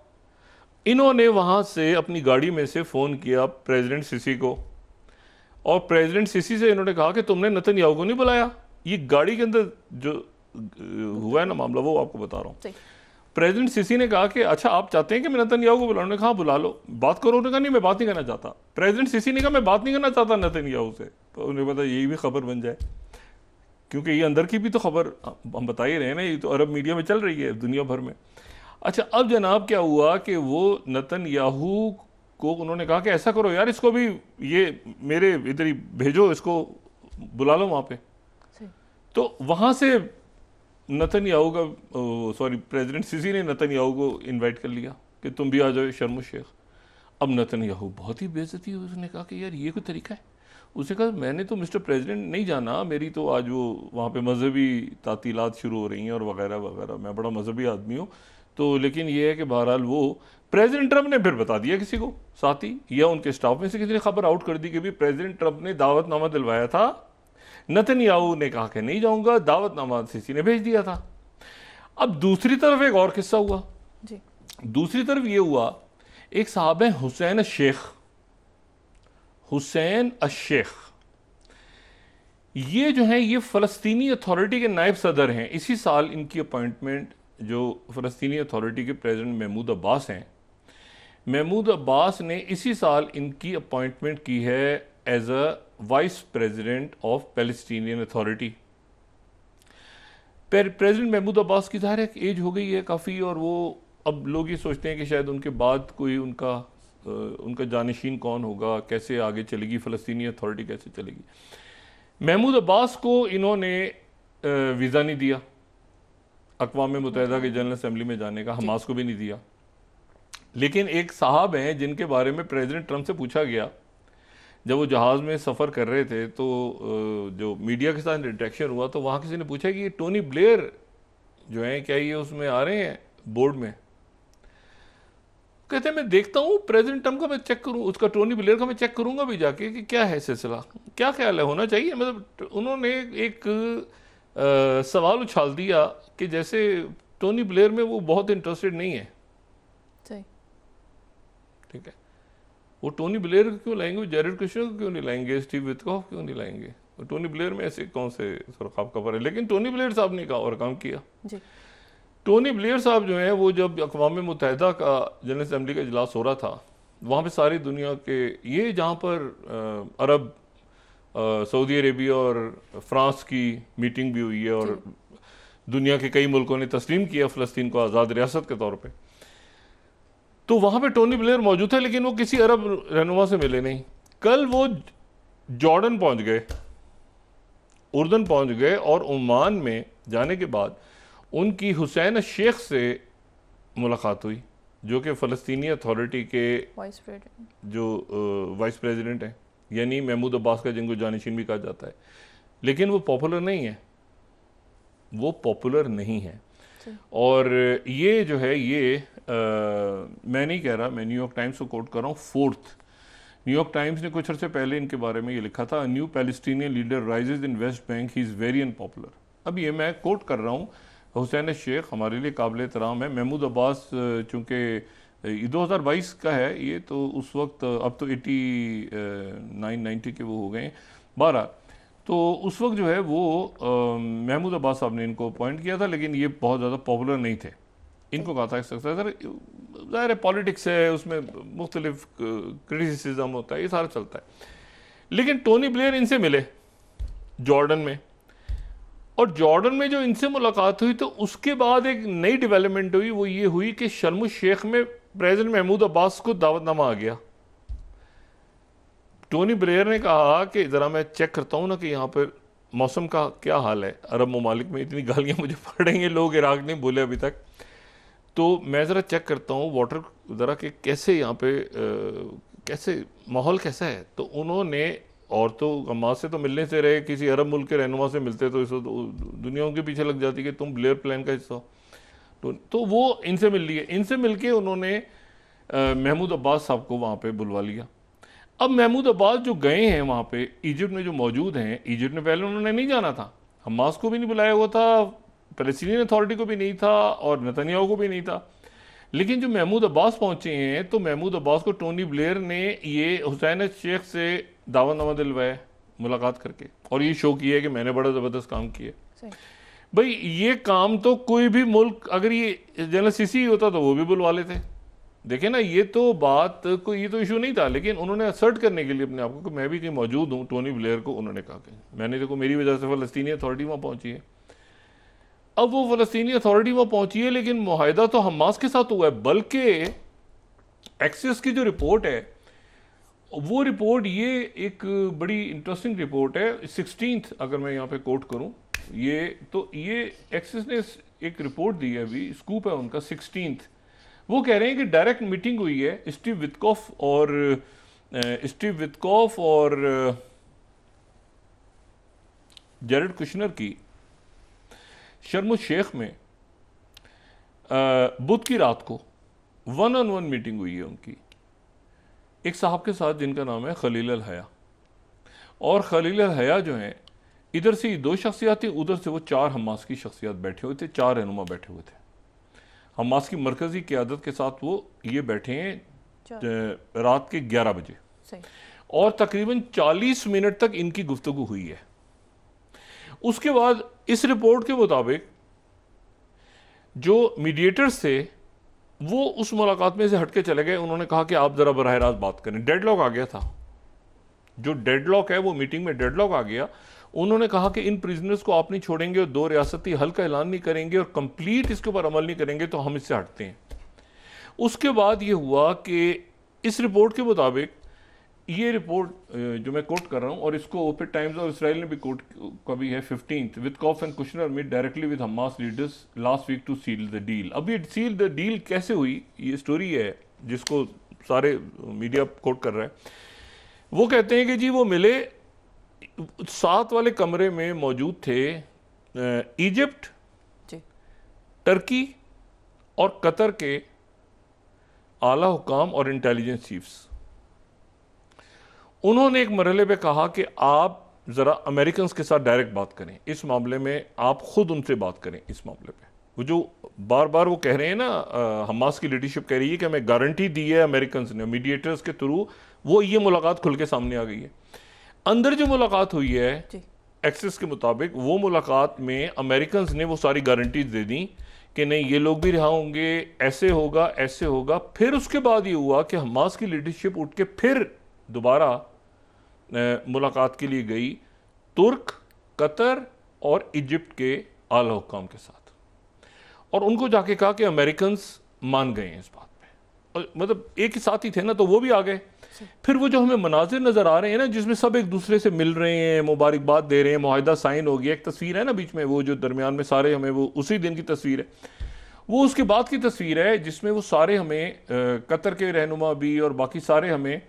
इन्होंने वहाँ से अपनी गाड़ी में से फ़ोन किया प्रेसिडेंट सीसी को, और प्रेसिडेंट सीसी से इन्होंने कहा कि तुमने नेतन्याहू को नहीं बुलाया। ये गाड़ी के अंदर जो हुआ है ना मामला, वो आपको बता रहा हूँ। प्रेसिडेंट सीसी ने कहा कि अच्छा आप चाहते हैं कि मैं नेतन्याहू को बुलाऊं? उन्होंने कहा बुला लो, बात करो। उन्होंने कहा नहीं मैं बात नहीं करना चाहता। प्रेसिडेंट सीसी ने कहा मैं बात नहीं करना चाहता नेतन्याहू से। तो उन्हें पता यही भी खबर बन जाए, क्योंकि ये अंदर की भी तो खबर हम बता ही रहे हैं ना, ये तो अरब मीडिया में चल रही है दुनिया भर में। अच्छा अब जनाब क्या हुआ कि वो नेतन्याहू को उन्होंने कहा कि ऐसा करो यार, इसको भी ये मेरे इधर ही भेजो, इसको बुला लो वहाँ पे। तो वहाँ से नेतन्याहू का, सॉरी प्रेसिडेंट सीसी ने नेतन्याहू को इनवाइट कर लिया कि तुम भी आ जाओ शर्म शेख। अब नेतन्याहू बहुत ही बेइज्जती हुई, उसने कहा कि यार ये कोई तरीका है? उसने कहा मैंने तो मिस्टर प्रेसिडेंट नहीं जाना, मेरी तो आज वो वहाँ पे मजहबी तातीलात शुरू हो रही हैं और वगैरह वगैरह, मैं बड़ा मजहबी आदमी हूँ। तो लेकिन ये है कि बहरहाल वो प्रेसिडेंट ट्रम्प ने फिर बता दिया किसी को साथी या उनके स्टाफ में से किसी ने खबर आउट कर दी कि भी प्रेसिडेंट ट्रम्प ने दावतनामा दिलवाया था, नेतन्याहू ने कहा कि नहीं जाऊंगा, दावतनामा सीसी ने भेज दिया था। अब दूसरी तरफ एक और किस्सा हुआ जी। दूसरी तरफ ये हुआ, एक साहब है हुसैन अश-शेख, ये जो है ये फ़लस्तीनी अथॉरिटी के नायब सदर हैं। इसी साल इनकी अपॉइंटमेंट, जो फ़लस्तीनी अथॉरिटी के प्रेसिडेंट महमूद अब्बास हैं, महमूद अब्बास ने इसी साल इनकी अपॉइंटमेंट की है as a vice president of Palestinian Authority. President Mahmoud Abbas की ज़ाहिर है एज हो गई है काफ़ी, और वो अब लोग ये सोचते हैं कि शायद उनके बाद कोई उनका जानशीन कौन होगा, कैसे आगे चलेगी फ़लस्तीनी अथॉरिटी, कैसे चलेगी। महमूद अब्बास को इन्होंने वीज़ा नहीं दिया अक़वाम मुत्तहिदा के जनरल असम्बली में जाने का, हमास को भी नहीं दिया। लेकिन एक साहब हैं जिनके बारे में प्रेसिडेंट ट्रम्प से पूछा गया जब वो जहाज़ में सफ़र कर रहे थे, तो जो मीडिया के साथ इंटरेक्शन हुआ तो वहाँ किसी ने पूछा कि ये टोनी ब्लेयर जो हैं क्या ये उसमें आ रहे हैं बोर्ड में। कहते हैं मैं देखता हूँ प्रेसिडेंट ट्रम्प का मैं चेक करूँ, उसका टोनी ब्लेयर का मैं चेक करूंगा भी जाके कि क्या है सिलसिला, क्या ख्याल है, होना चाहिए। मतलब उन्होंने एक सवाल उछाल दिया कि जैसे टोनी ब्लेयर में वो बहुत इंटरेस्टेड नहीं है। ठीक है, वो टोनी ब्लेयर को क्यों लाएंगे, जेरेड कुशनर को क्यों नहीं लाएंगे, स्टीव विटकॉफ क्यों नहीं लाएंगे, टोनी ब्लेयर में ऐसे कौन से सुरखाब कवर है। लेकिन टोनी ब्लेयर साहब ने कहा और काम किया जी। टोनी ब्लेयर साहब जो हैं वो जब अक़वाम मुत्तहिदा का जनरल असेंबली का इजलास हो रहा था, वहाँ पे सारी दुनिया के ये जहाँ पर अरब, सऊदी अरेबिया और फ्रांस की मीटिंग भी हुई है और दुनिया के कई मुल्कों ने तस्लीम किया फ़लस्तीन को आज़ाद रियासत के तौर पे, तो वहाँ पे टोनी ब्लेयर मौजूद थे लेकिन वो किसी अरब रहनुमा से मिले नहीं। कल वो जॉर्डन पहुँच गए, उर्दन पहुँच गए और ओमान में जाने के बाद उनकी हुसैन शेख से मुलाकात हुई जो कि फ़लस्तीनी अथॉरिटी के जो वाइस प्रेसिडेंट हैं, यानी महमूद अब्बास का जिनको जानिशीन भी कहा जाता है। लेकिन वो पॉपुलर नहीं है, वो पॉपुलर नहीं है। और ये जो है ये मैं नहीं कह रहा, मैं न्यूयॉर्क टाइम्स को कोट कर रहा हूँ। फोर्थ, न्यूयॉर्क टाइम्स ने कुछ अर्से पहले इनके बारे में ये लिखा था, new Palestinian leader rises in West Bank, he is very unpopular. अब ये मैं कोट कर रहा हूँ, हुसैन शेख हमारे लिए काबिल एहतराम है। महमूद अब्बास चूँकि 2022 का है ये, तो उस वक्त अब तो 89-90 के वो हो गए बहरहाल, तो उस वक्त जो है वो महमूद अब्बास साहब ने इनको अपॉइंट किया था, लेकिन ये बहुत ज़्यादा पॉपुलर नहीं थे। इनको कहा था सर ज़ाहिर है पॉलिटिक्स है, उसमें मुख्तलिफ क्रिटिसिज्म होता है, ये सारा चलता है। लेकिन टोनी ब्लेयर इनसे मिले जॉर्डन में, और जॉर्डन में जो इनसे मुलाकात हुई तो उसके बाद एक नई डेवलपमेंट हुई, वो ये हुई कि शर्म शेख में प्रेसिडेंट महमूद अब्बास को दावतनामा आ गया। टोनी ब्लेयर ने कहा कि ज़रा मैं चेक करता हूँ ना कि यहाँ पर मौसम का क्या हाल है, अरब ममालिक में इतनी गालियाँ मुझे पड़ रही हैं, लोग इराक नहीं बोले अभी तक, तो मैं ज़रा चेक करता हूँ वाटर ज़रा कि कैसे यहाँ पे कैसे माहौल कैसा है। तो उन्होंने, और तो हमास से तो मिलने से रहे, किसी अरब मुल्क के रहनुमा से मिलते तो इस दुनिया के पीछे लग जाती कि तुम ब्लेयर प्लान का हिस्सा हो। तो वो इनसे मिल लिए, इनसे मिलके उन्होंने महमूद अब्बास साहब को वहाँ पे बुलवा लिया। अब महमूद अब्बास जो गए हैं वहाँ पे इजिप्ट में जो मौजूद हैं, इजिप्ट में पहले उन्होंने नहीं जाना था, हमास को भी नहीं बुलाया हुआ था, फ़लस्तीनी अथॉरिटी को भी नहीं था और नेतन्याहू को भी नहीं था। लेकिन जो महमूद अब्बास पहुँचे हैं तो महमूद अब्बास को टोनी ब्लेयर ने ये हुसैन शेख से दावतनामा दिलवाया मुलाकात करके, और ये शो किया है कि मैंने बड़ा ज़बरदस्त काम किया। भाई ये काम तो कोई भी मुल्क, अगर ये जनरल सीसी होता तो वो भी बुलवा लेते। देखे ना, ये तो बात कोई, ये तो इशू नहीं था, लेकिन उन्होंने असर्ट करने के लिए अपने आप को कि मैं भी कहीं मौजूद हूँ। टोनी ब्लेयर को उन्होंने कहा कि मैंने, देखो मेरी वजह से फ़लस्तीनी अथॉरिटी वहाँ पहुँची है। अब वो फ़लस्तीनी अथॉरिटी वहाँ पहुँची है, लेकिन मुआहिदा तो हमास के साथ हुआ है। बल्कि एक्सिस की जो रिपोर्ट है, वो रिपोर्ट ये एक बड़ी इंटरेस्टिंग रिपोर्ट है। 16th अगर मैं यहाँ पे कोट करूँ, ये तो ये एक्सिस ने एक रिपोर्ट दी है, अभी स्कूप है उनका 16th। वो कह रहे हैं कि डायरेक्ट मीटिंग हुई है स्टीव विटकॉफ और जेरेड कुशनर की शर्म शेख में बुध की रात को 1-on-1 मीटिंग हुई है उनकी एक साहब के साथ जिनका नाम है खलील अल हया। और खलील अल हया जो हैं, इधर से 2 शख्सियात थी, उधर से वो 4 हमास की शख्सियात बैठे हुए थे, 4 रहनुमा बैठे हुए थे। हमास की मरकज़ी क़यादत के साथ वो ये बैठे हैं रात के 11 बजे और तकरीबन 40 मिनट तक इनकी गुफ्तगू हुई है। उसके बाद इस रिपोर्ट के मुताबिक जो मीडिएटर्स थे वो उस मुलाकात में से हटके चले गए। उन्होंने कहा कि आप ज़रा बराह रास्त बात करें। डेडलॉक आ गया था, जो डेडलॉक है वो मीटिंग में डेडलॉक आ गया। उन्होंने कहा कि इन प्रिजनर्स को आप नहीं छोड़ेंगे और 2 रियासती हल का ऐलान नहीं करेंगे और कंप्लीट इसके ऊपर अमल नहीं करेंगे तो हम इससे हटते हैं। उसके बाद ये हुआ कि इस रिपोर्ट के मुताबिक, ये रिपोर्ट जो मैं कोट कर रहा हूँ और इसको फिर टाइम्स ऑफ इसराइल ने भी कोट का भी है 15th, Witkoff and Kushner meet directly with Hamas leaders last week to seal the deal. अब ये सील द डील कैसे हुई, ये स्टोरी है जिसको सारे मीडिया कोट कर रहा है। वो कहते हैं कि जी वो मिले, 7 वाले कमरे में मौजूद थे इजिप्ट, टर्की और कतर के आला हुकाम और इंटेलिजेंस चीफ्स, उन्होंने एक मरहले पे कहा कि आप ज़रा अमेरिकन के साथ डायरेक्ट बात करें इस मामले में, आप खुद उनसे बात करें इस मामले पे। वो जो बार बार वो कह रहे हैं ना, हमास की लीडरशिप कह रही है कि हमें गारंटी दी है अमेरिकन ने मीडिएटर्स के थ्रू, वो ये मुलाकात खुल के सामने आ गई है। अंदर जो मुलाकात हुई है एक्सेस के मुताबिक, वो मुलाकात में अमेरिकन ने वो सारी गारंटीज दे दी कि नहीं ये लोग भी रिहा होंगे, ऐसे होगा ऐसे होगा। फिर उसके बाद ये हुआ कि हमास की लीडरशिप उठ के फिर दोबारा मुलाकात के लिए गई तुर्क, कतर और इजिप्ट के आला हुक्काम के साथ, और उनको जाके कहा कि अमेरिकन मान गए हैं इस बात पे, और मतलब एक ही साथ ही थे ना, तो वो भी आ गए। फिर वो जो हमें मनाजिर नजर आ रहे हैं ना, जिसमें सब एक दूसरे से मिल रहे हैं, मुबारकबाद दे रहे हैं, मुआहिदा साइन हो गया, एक तस्वीर है ना बीच में, वो जो दरमियान में सारे हमें, वो उसी दिन की तस्वीर है, वो उसके बाद की तस्वीर है जिसमें वो सारे हमें कतर के रहनुमा भी और बाकी सारे हमें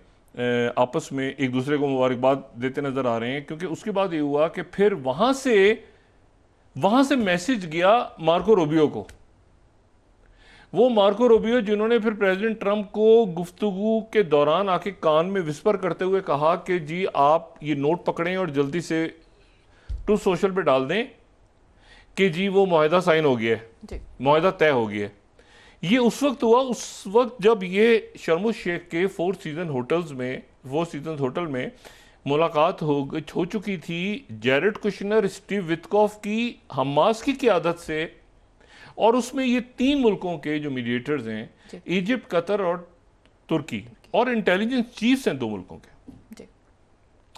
आपस में एक दूसरे को मुबारकबाद देते नजर आ रहे हैं। क्योंकि उसके बाद ये हुआ कि फिर वहां से मैसेज गया मार्को रूबियो को, वो मार्को रूबियो जिन्होंने फिर प्रेसिडेंट ट्रंप को गुफ्तगू के दौरान आके कान में विस्पर करते हुए कहा कि जी आप ये नोट पकड़ें और जल्दी से ट्रूथ सोशल पे डाल दें कि जी वो मुआहिदा साइन हो गया है, मुआहिदा तय हो गया है। ये उस वक्त हुआ, उस वक्त जब ये शर्म शेख के फोर सीजन होटल में मुलाकात हो चुकी थी जैरेड कुशनर, स्टीव विटकॉफ की हमास की क़यादत से, और उसमें ये 3 मुल्कों के जो मीडिएटर्स हैं, इजिप्ट, कतर और तुर्की, और इंटेलिजेंस चीफ्स हैं 2 मुल्कों के।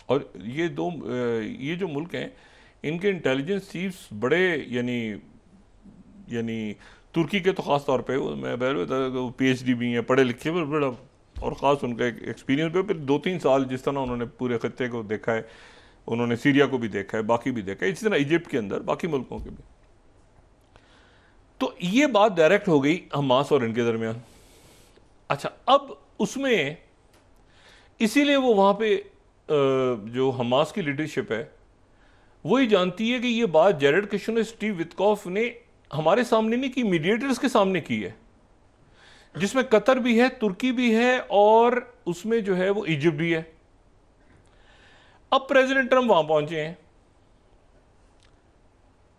और ये जो मुल्क हैं इनके इंटेलिजेंस चीफ्स बड़े, यानी तुर्की के तो ख़ास तौर पे, मैं PhD भी हैं, पढ़े लिखे, बड़ा और ख़ास उनका एक एक्सपीरियंस पे, फिर 2-3 साल जिस तरह उन्होंने पूरे खत्ते को देखा है, उन्होंने सीरिया को भी देखा है, बाकी भी देखा है, इसी तरह इजिप्ट के अंदर बाकी मुल्कों के भी। तो ये बात डायरेक्ट हो गई हमास और इनके दरमियान। अच्छा, अब उसमें इसीलिए वो वहाँ पे जो हमास की लीडरशिप है वही जानती है कि ये बात जैरेड कुशनर, स्टीव विटकॉफ ने हमारे सामने नहीं की, मीडिएटर्स के सामने की है, जिसमें कतर भी है, तुर्की भी है और उसमें जो है वो इजिप्ट भी है। अब प्रेसिडेंट ट्रंप वहां पहुंचे हैं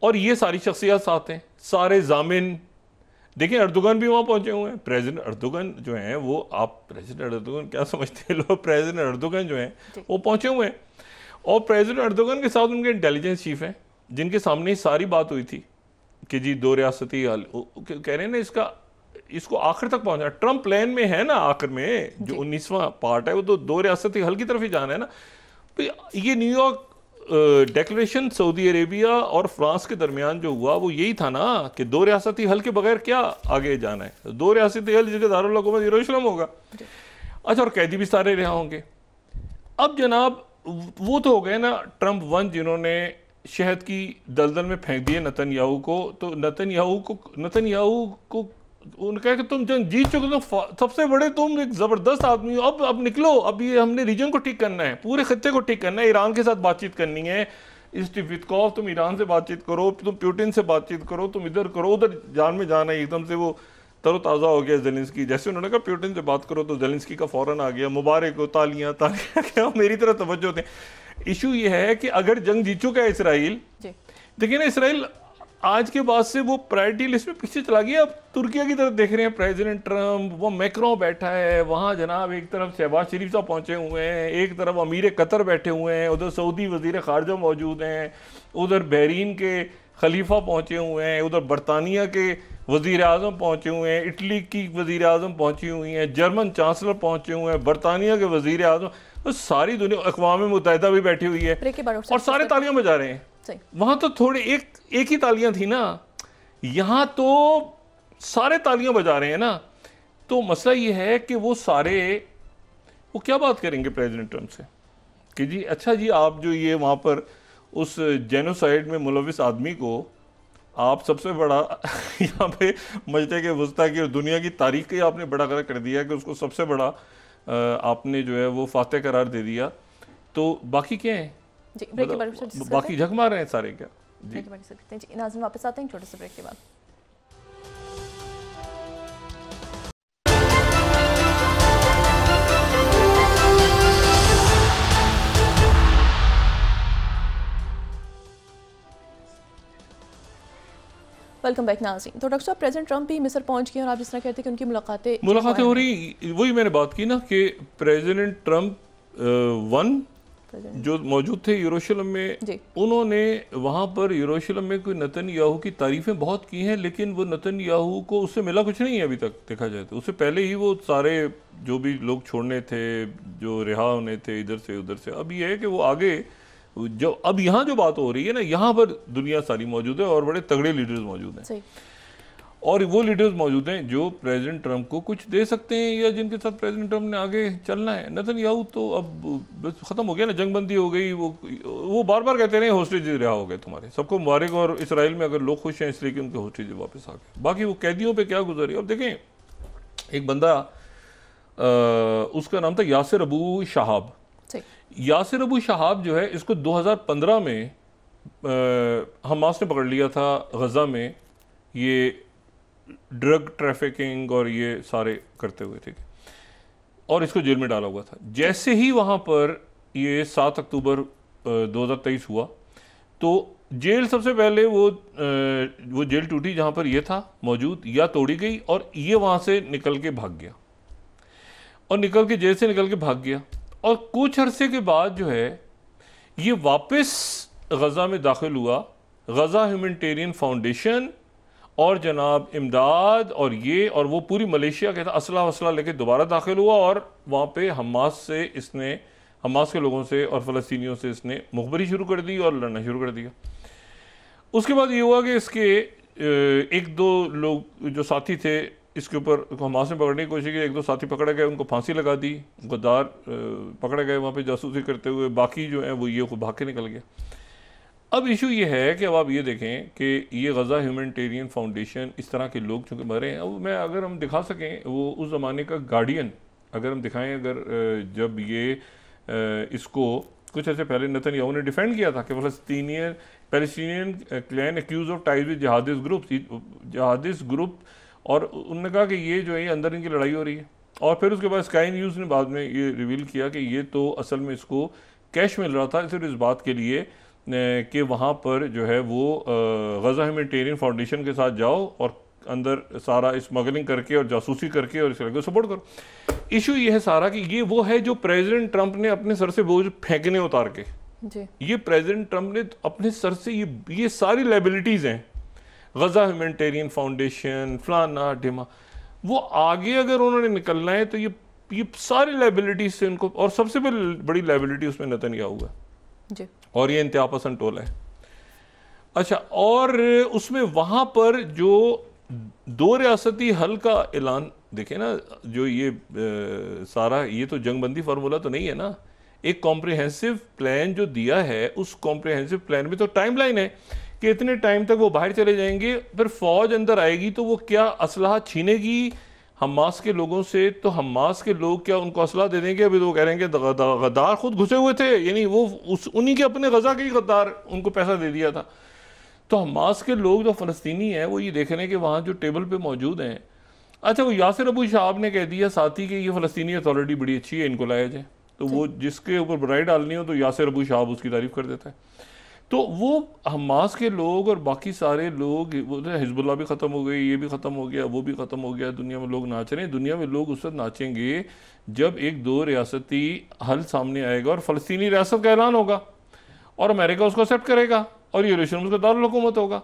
और ये सारी शख्सियत साथ हैं, सारे जामिन। देखिए अर्दोगन भी वहां पहुंचे हुए हैं। प्रेसिडेंट अर्दोगन जो हैं वो, आप प्रेसिडेंट अर्दोगन क्या समझते हैं लोग, प्रेसिडेंट अर्दोगन जो हैं वो पहुंचे हुए हैं, और प्रेसिडेंट अर्दोगन के साथ उनके इंटेलिजेंस चीफ हैं जिनके सामने सारी बात हुई थी कि जी 2 रियासती हल कह रहे हैं ना, इसको आखिर तक पहुंचा। ट्रंप प्लान में है ना, आखिर में जो 19वां पार्ट है वो तो 2 रियासती हल की तरफ ही जाना है ना। ये न्यूयॉर्क डेक्लेरेशन सऊदी अरेबिया और फ्रांस के दरमियान जो हुआ वो यही था ना कि 2 रियासती हल के बगैर क्या आगे जाना है, 2 रियासती हल जिसके दारुल हुकूमत यरूशलेम होगा। अच्छा, और कैदी भी सारे रिहा होंगे। अब जनाब वो तो हो गए ना ट्रंप 1 जिन्होंने शहद की दलदल में फेंक दिए नेतन्याहू को। तो नेतन्याहू को उन्होंने कहा कि तुम जंग जीत चुके, तुम सबसे बड़े, तुम एक ज़बरदस्त आदमी हो, अब निकलो, अब ये हमने रीजन को ठीक करना है, पूरे खत्ते को ठीक करना है, ईरान के साथ बातचीत करनी है। स्टीव विटकॉफ तुम ईरान से बातचीत करो, तुम पुतिन से बातचीत करो, तुम इधर करो, उधर जान में जाना है। एकदम से वो तरोताज़ा हो गया ज़ेलेंस्की, जैसे उन्होंने कहा पुतिन से बात करो तो ज़ेलेंस्की का फ़ौरन आ गया, मुबारक हो, तालियां क्या मेरी तरफ तवज्जो दें। इशू ये है कि अगर जंग जीत चुका है इसराइल, देखिए ना इसराइल आज के बाद से वो प्रायोरिटी लिस्ट में पीछे चला गया। अब तुर्की की तरफ देख रहे हैं प्रेसिडेंट ट्रंप, वो मैक्रों बैठा है वहाँ जनाब, एक तरफ शहबाज शरीफ साहब पहुँचे हुए हैं, एक तरफ अमीर कतर बैठे हुए हैं, उधर सऊदी वजीर खारजा मौजूद हैं, उधर बहरीन के खलीफा पहुँचे हुए हैं, उधर बरतानिया के वजीर आज़म पहुँचे हुए हैं, इटली की वजीर आज़म पहुँची हुई हैं, जर्मन चांसलर पहुँचे हुए हैं, बरतानिया के वजीर आज़म, तो सारी दुनिया, अक़वाम मुत्तहिदा भी बैठी हुई है और सारे तालियां बजा रहे हैं। वहां तो थोड़े एक ही तालियां थी ना, यहां तो सारे तालियां बजा रहे हैं ना। तो मसला ये है कि वो क्या बात करेंगे प्रेसिडेंट ट्रंप से कि जी अच्छा जी आप जो ये वहां पर उस जेनोसाइड में मुलविस आदमी को आप सबसे बड़ा यहाँ पे मजते के वस्ता की और दुनिया की तारीख का आपने बड़ा कर दिया कि उसको सबसे बड़ा आपने जो है वो फातेह करार दे दिया। तो बाकी क्या है जी, ब्रेक के बाद बाकी झक मार रहे हैं सारे क्या जी। नाज़रीन वापस आते हैं छोटे से ब्रेक के बाद। वेलकम बैक नाज़रीन। तो डॉक्टर साहब, प्रेसिडेंट ट्रंप भी मिस्र पहुंच गए और आप जिस तरह कहते हैं कि उनकी मुलाकातें हो रही, वही मैंने बात की ना कि प्रेसिडेंट ट्रंप जो मौजूद थे यरूशलेम में, उन्होंने वहाँ पर यरूशलेम में कोई नेतन्याहू की तारीफ़ें बहुत की हैं, लेकिन वो नेतन्याहू को उससे मिला कुछ नहीं है अभी तक देखा जाए तो। उससे पहले ही वो सारे जो भी लोग छोड़ने थे, जो रिहा होने थे इधर से उधर से, अब ये है कि वो आगे जो अब यहाँ जो बात हो रही है ना, यहाँ पर दुनिया सारी मौजूद है और बड़े तगड़े लीडर्स मौजूद हैं, और वो लीडर्स मौजूद हैं जो प्रेसिडेंट ट्रंप को कुछ दे सकते हैं या जिनके साथ प्रेसिडेंट ट्रंप ने आगे चलना है। नेतन्याहू तो अब बस ख़त्म हो गया ना, जंगबंदी हो गई। वो बार बार कहते रहे होस्टेज रिहा हो गए तुम्हारे, सबको मुबारक। और इसराइल में अगर लोग खुश हैं इसलिए कि उनके होस्टेज वापस आ गए, बाकी वो कैदियों पर क्या गुजरी। अब देखें, एक बंदा उसका नाम था यासिर अबू शहाब। यासिर अबू शहाब जो है, इसको 2015 में हमास ने पकड़ लिया था गज़ा में, ये ड्रग ट्रैफिकिंग और ये सारे करते हुए, ठीक है, और इसको जेल में डाला हुआ था। जैसे ही वहाँ पर ये 7 अक्टूबर 2023 हुआ, तो जेल सबसे पहले वो जेल टूटी जहाँ पर ये था मौजूद, या तोड़ी गई, और ये वहाँ से निकल के भाग गया, और निकल के जेल से निकल के भाग गया। और कुछ अरसे के बाद जो है ये वापस गज़ा में दाखिल हुआ, गज़ा ह्यूमैनिटेरियन फाउंडेशन और जनाब इमदाद और ये और वो पूरी मलेशिया के असला वसला लेके दोबारा दाखिल हुआ, और वहाँ पे हमास के लोगों से और फ़लस्तीनियों से इसने मुखबरी शुरू कर दी और लड़ना शुरू कर दिया। उसके बाद ये हुआ कि इसके एक दो लोग जो साथी थे इसके ऊपर हमास ने पकड़ने की कोशिश की, एक दो साथी पकड़े गए, उनको फांसी लगा दी, गद्दार पकड़े गए वहाँ पे जासूसी करते हुए, बाकी जो है वो ये भाग के निकल गया। अब इशू ये है कि अब आप ये देखें कि ये गज़ा ह्यूमैनिटेरियन फाउंडेशन, इस तरह के लोग चूँकि मरे हैं, अब अगर हम दिखा सकें वो उस ज़माने का गार्डियन अगर हम दिखाएं, अगर जब ये इसको कुछ ऐसे पहले नेतन्याहू ने डिफेंड किया था कि Palestinian clan accuse of ties with jihadist group, और उन्होंने कहा कि ये जो है ये अंदर इनकी लड़ाई हो रही है। और फिर उसके बाद स्काई न्यूज़ ने बाद में ये रिवील किया कि ये तो असल में इसको कैश मिल रहा था सिर्फ इस बात के लिए कि वहाँ पर जो है वो गज़ा ह्यूमैनिटेरियन फाउंडेशन के साथ जाओ और अंदर सारा स्मगलिंग करके और जासूसी करके और इस तरह को सपोर्ट करो। इशू ये है सारा कि ये वो है जो प्रेसिडेंट ट्रंप ने अपने सर से बोझ फेंकने उतार के जी। ये प्रेसिडेंट ट्रंप ने अपने सर से ये सारी लाइबिलिटीज़ हैं, गज़ा ह्यूमैनिटेरियन फाउंडेशन फलाना ढिमा, वो आगे अगर उन्होंने निकलना है तो ये सारी लाइबिलिटीज से उनको, और सबसे बड़ी लाइबिलिटी उसमें नेतन्याहू है जी, और ये इंतहा पसंद टोला है। अच्छा, और उसमें वहाँ पर जो 2 रियासती हल का ऐलान देखें ना, जो ये सारा ये तो जंगबंदी फार्मूला तो नहीं है ना, एक कॉम्प्रिहेंसिव प्लान जो दिया है, उस कॉम्प्रिहेंसिव प्लान में तो टाइमलाइन है कि इतने टाइम तक वो बाहर चले जाएंगे, फिर फौज अंदर आएगी तो वो क्या असलहा छीनेगी हमास के लोगों से, तो हमास के लोग क्या उनको असलहा दे देंगे? अभी तो वो कह रहे हैं कि गद्दार खुद घुसे हुए थे, यानी वो उन्हीं के अपने गज़ा के गद्दार उनको पैसा दे दिया था। तो हमास के लोग जो फ़लस्तीनी हैं वो ये देख रहे हैं कि वहाँ जो टेबल पे मौजूद हैं, अच्छा वो यासिर अबू शहाब ने कह दिया साथी कि ये फ़लस्तीनी अथॉरिटी बड़ी अच्छी है, इनको लाया जाए, तो वो जिसके ऊपर बुराई डालनी हो तो यासिर अबू शहाब उसकी तारीफ़ कर देता है। तो वो हमास के लोग और बाकी सारे लोग, वो हिजबुल्लाह भी ख़त्म हो गई, ये भी ख़त्म हो गया, वो भी ख़त्म हो गया, दुनिया में लोग नाच रहे हैं। दुनिया में लोग उस वक्त नाचेंगे जब एक 2 रियासती हल सामने आएगा और फ़लस्तीनी रियासत का ऐलान होगा और अमेरिका उसको एक्सेप्ट करेगा और यरूशलेम उसका दारुल हुकूमत होगा।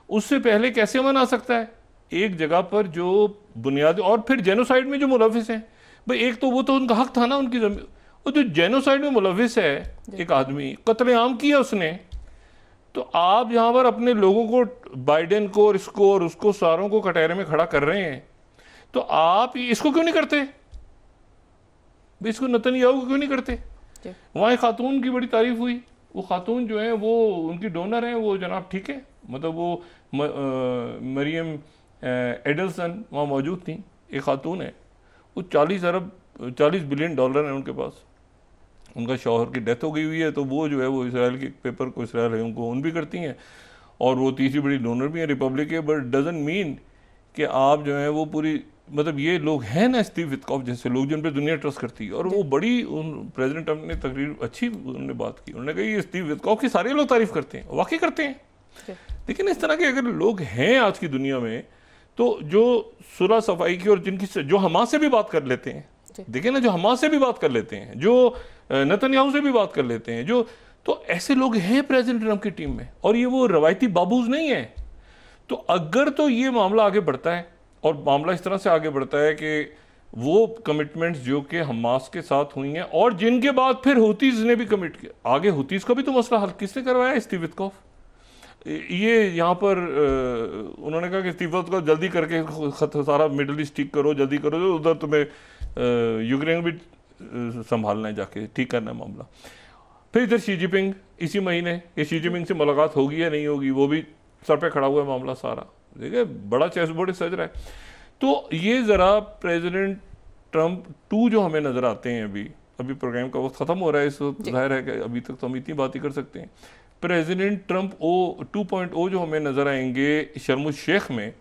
उससे पहले कैसे अमन आ सकता है एक जगह पर जो बुनियादी, और फिर जेनोसाइड में जो मुलविस हैं भाई, एक तो वो तो उनका हक था ना उनकी ज़मीन, वो जो जेनोसाइड में मुलविस है एक आदमी, कत्लेआम किया उसने, तो आप यहाँ पर अपने लोगों को, बाइडेन को और इसको और उसको सारों को कटहरे में खड़ा कर रहे हैं, तो आप इसको क्यों नहीं करते? इसको नेतन्याहू को क्यों नहीं करते? वहाँ खातून की बड़ी तारीफ हुई, वो खातून जो है वो उनकी डोनर हैं, वो जनाब ठीक है, मतलब वो मरियम एडल्सन वहाँ मौजूद थी, एक खातून है, वो 40 बिलियन डॉलर हैं उनके पास, उनका शौहर की डेथ हो गई हुई है, तो वो जो है वो इसराइल के पेपर को, इसराइल है उनको उन भी करती हैं, और वो तीसरी बड़ी डोनर भी हैं रिपब्लिक के। बट डजंट मीन कि आप जो है वो पूरी, मतलब ये लोग हैं ना स्टीव विटकॉफ जैसे लोग जिन पे दुनिया ट्रस्ट करती है, और वो बड़ी प्रेसिडेंट ट्रंप ने तकरीर अच्छी उन्होंने बात की, उन्होंने कहा ये स्टीव विटकॉफ की सारे लोग तारीफ करते हैं, वाकई करते हैं। लेकिन इस तरह के अगर लोग हैं आज की दुनिया में, तो जो सुलह सफाई की और जिनकी जो हमास से भी बात कर लेते हैं, देखिए ना, जो हमास से भी बात कर लेते हैं, जो नेतन्याहू से भी बात कर लेते हैं, जो तो ऐसे लोग हैं प्रेसिडेंट ट्रंप की टीम में, और ये वो रवायती बाबूज नहीं है। तो अगर तो ये मामला आगे बढ़ता है, और मामला इस तरह से आगे बढ़ता है कि वो कमिटमेंट्स जो कि हमास के साथ हुई हैं और जिनके बाद फिर हुतीज ने भी कमिट किया, आगे हुतीज का भी तो मसला हल किसने करवाया? Steve Witkoff. ये यहाँ पर उन्होंने कहा कि स्टीव विटकॉफ जल्दी करके सारा मिडल ईस्ट ठीक करो, जल्दी करो, जो उधर तुम्हें यूक्रेन भी संभालना है, जाके ठीक करना है मामला। फिर इधर शी जिनपिंग इसी महीने, ये शी जिनपिंग से मुलाकात होगी या नहीं होगी, वो भी सर पे खड़ा हुआ है मामला सारा। देखिए बड़ा चेस बोर्ड सज रहा है। तो ये ज़रा प्रेसिडेंट ट्रंप 2 जो हमें नज़र आते हैं, अभी प्रोग्राम का वक्त ख़त्म हो रहा है, इस वक्त जाहिर है कि अभी तक तो हम इतनी बात ही कर सकते हैं। प्रेसिडेंट ट्रंप 2.0 जो हमें नज़र आएंगे शर्म शेख में,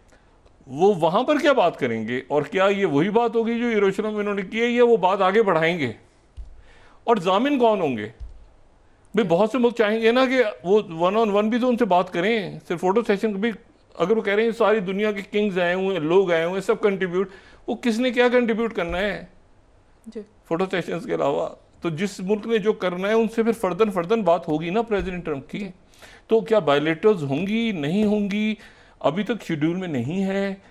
वो वहाँ पर क्या बात करेंगे, और क्या ये वही बात होगी जो यरूशलेम में इन्होंने की है, या वो बात आगे बढ़ाएंगे? और जामिन कौन होंगे? भाई बहुत से मुल्क चाहेंगे ना कि वो 1-on-1 भी तो उनसे बात करें, सिर्फ फोटो सेशन भी। अगर वो कह रहे हैं सारी दुनिया के किंग्स आए हुए हैं, लोग आए हुए हैं, सब कंट्रीब्यूट, वो किसने क्या कंट्रीब्यूट करना है फोटो सेशंस के अलावा? तो जिस मुल्क ने जो करना है उनसे फिर फर्दन बात होगी ना प्रेसिडेंट ट्रंप की। तो क्या बायलेटर्स होंगी, नहीं होंगी, अभी तक शेड्यूल में नहीं है।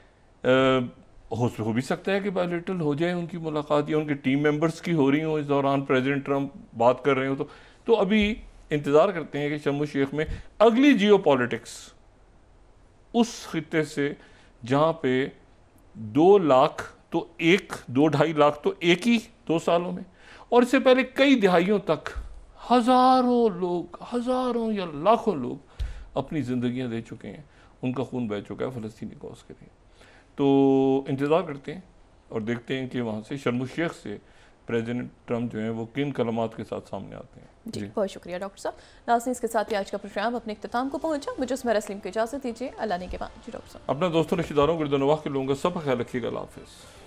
हो भी सकता है कि बायलेटरल हो जाए उनकी मुलाकात, या उनके टीम मेंबर्स की हो रही हो इस दौरान, प्रेसिडेंट ट्रंप बात कर रहे हो। तो अभी इंतज़ार करते हैं कि शर्म शेख में अगली जियोपॉलिटिक्स उस खित्ते से जहाँ पे 2 लाख तो 2-2.5 लाख तो एक ही 2 सालों में, और इससे पहले कई दिहाइयों तक हज़ारों या लाखों लोग अपनी ज़िंदगियाँ दे चुके हैं, उनका खून बह चुका है फ़लस्तीनी कौज़ के लिए। तो इंतज़ार करते हैं और देखते हैं कि वहाँ से शर्म शेख से प्रेसिडेंट ट्रंप जो है वो किन कलमात के साथ सामने आते हैं। जी बहुत शुक्रिया डॉक्टर साहब। नाज़रीन, इसके साथ ही आज का प्रोग्राम अपने इख्तिताम को पहुंचा। मुझे सुमेरा सलीम को इजाज़त दीजिए। अल्लाह ने के बाद। जी डॉक्टर साहब, अपना दोस्तों रिश्तेदारों गिरदनवाह के लोगों का सब ख्याल रखिएगा। अल्लाह हाफ़िज़।